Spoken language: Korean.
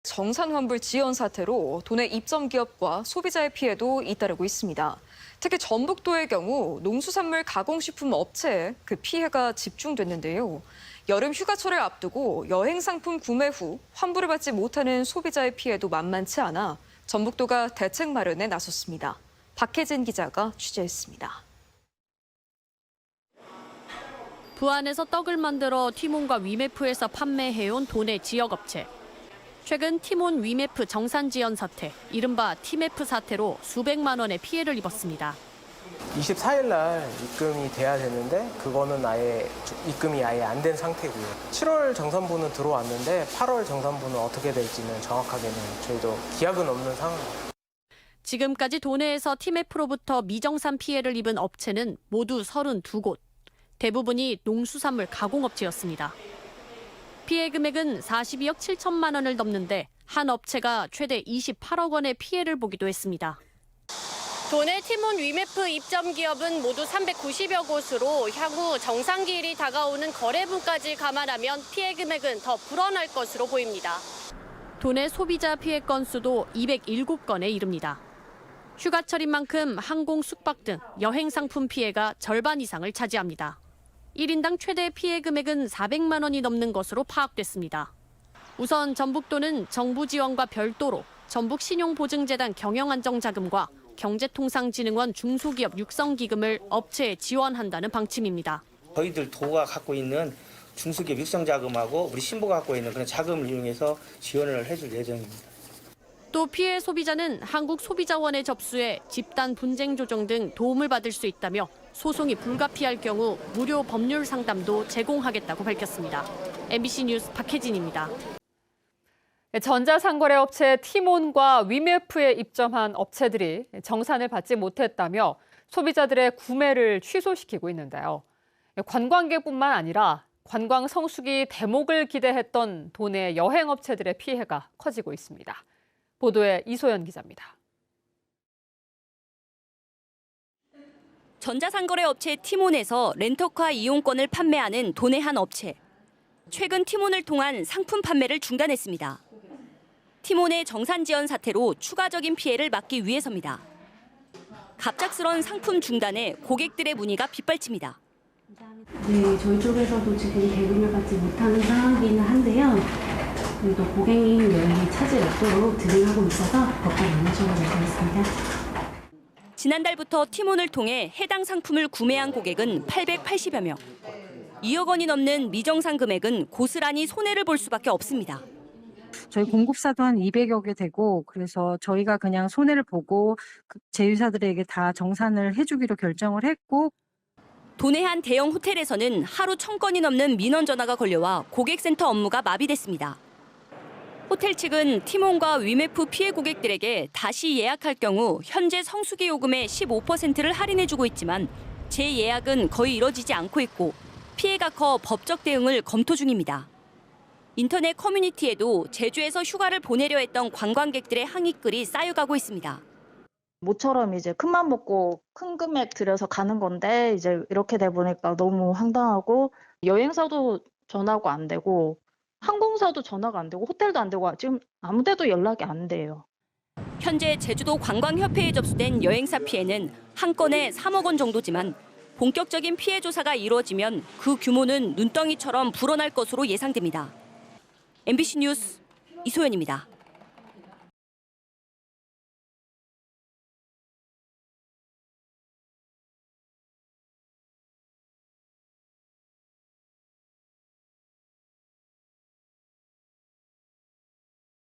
정산환불 지연 사태로 도내 입점 기업과 소비자의 피해도 잇따르고 있습니다. 특히 전북도의 경우 농수산물 가공식품 업체에 그 피해가 집중됐는데요. 여름 휴가철을 앞두고 여행 상품 구매 후 환불을 받지 못하는 소비자의 피해도 만만치 않아 전북도가 대책 마련에 나섰습니다. 박혜진 기자가 취재했습니다. 부안에서 떡을 만들어 티몬과 위메프에서 판매해온 도내 지역업체. 최근 티몬 위메프 정산 지연 사태, 이른바 티메프 사태로 수백만 원의 피해를 입었습니다. 24일 날 입금이 돼야 되는데 그거는 아예 입금이 아예 안 된 상태고요. 7월 정산분은 들어왔는데 8월 정산분은 어떻게 될지는 정확하게는 저희도 기약은 없는 상황입니다. 지금까지 도내에서 티메프로부터 미정산 피해를 입은 업체는 모두 32곳. 대부분이 농수산물 가공업체였습니다. 피해 금액은 42억 7천만 원을 넘는데 한 업체가 최대 28억 원의 피해를 보기도 했습니다. 도내 티몬 위메프 입점 기업은 모두 390여 곳으로 향후 정상기일이 다가오는 거래분까지 감안하면 피해 금액은 더 불어날 것으로 보입니다. 도내 소비자 피해 건수도 207건에 이릅니다. 휴가철인 만큼 항공, 숙박 등 여행 상품 피해가 절반 이상을 차지합니다. 1인당 최대 피해 금액은 400만 원이 넘는 것으로 파악됐습니다. 우선 전북도는 정부 지원과 별도로 전북신용보증재단 경영안정자금과 경제통상진흥원 중소기업 육성기금을 업체에 지원한다는 방침입니다. 저희들 도가 갖고 있는 중소기업 육성자금하고 우리 신보가 갖고 있는 그런 자금을 이용해서 지원을 해줄 예정입니다. 또 피해 소비자는 한국소비자원에 접수해 집단 분쟁 조정 등 도움을 받을 수 있다며 소송이 불가피할 경우 무료 법률 상담도 제공하겠다고 밝혔습니다. MBC 뉴스 박혜진입니다. 전자상거래 업체 티몬과 위메프에 입점한 업체들이 정산을 받지 못했다며 소비자들의 구매를 취소시키고 있는데요. 관광객뿐만 아니라 관광 성수기 대목을 기대했던 도내 여행업체들의 피해가 커지고 있습니다. 보도에 이소연 기자입니다. 전자상거래 업체 티몬에서 렌터카 이용권을 판매하는 도내 한 업체. 최근 티몬을 통한 상품 판매를 중단했습니다. 티몬의 정산 지연 사태로 추가적인 피해를 막기 위해서입니다. 갑작스런 상품 중단에 고객들의 문의가 빗발칩니다. 네, 저희 쪽에서도 지금 대금을 받지 못하는 상황이긴 한데요. 또 고객님 여행이 차질 없도록 진행하고 있어서 법과 연락처를 드리겠습니다. 지난달부터 티몬을 통해 해당 상품을 구매한 고객은 880여 명. 2억 원이 넘는 미정산 금액은 고스란히 손해를 볼 수밖에 없습니다. 저희 공급사도 한 200여 개 되고 그래서 저희가 그냥 손해를 보고 제휴사들에게 다 정산을 해주기로 결정을 했고 도내 한 대형 호텔에서는 하루 1000건이 넘는 민원 전화가 걸려와 고객센터 업무가 마비됐습니다. 호텔 측은 티몬과 위메프 피해 고객들에게 다시 예약할 경우 현재 성수기 요금의 15%를 할인해주고 있지만 재예약은 거의 이뤄지지 않고 있고 피해가 커 법적 대응을 검토 중입니다. 인터넷 커뮤니티에도 제주에서 휴가를 보내려 했던 관광객들의 항의글이 쌓여가고 있습니다. 모처럼 이제 큰맘 먹고 큰 금액 들여서 가는 건데 이제 이렇게 돼 보니까 너무 황당하고 여행사도 전화가 안 되고 항공사도 전화가 안 되고 호텔도 안 되고 지금 아무 데도 연락이 안 돼요. 현재 제주도 관광협회에 접수된 여행사 피해는 한 건에 3억 원 정도지만 본격적인 피해 조사가 이루어지면 그 규모는 눈덩이처럼 불어날 것으로 예상됩니다. MBC 뉴스 이소연입니다.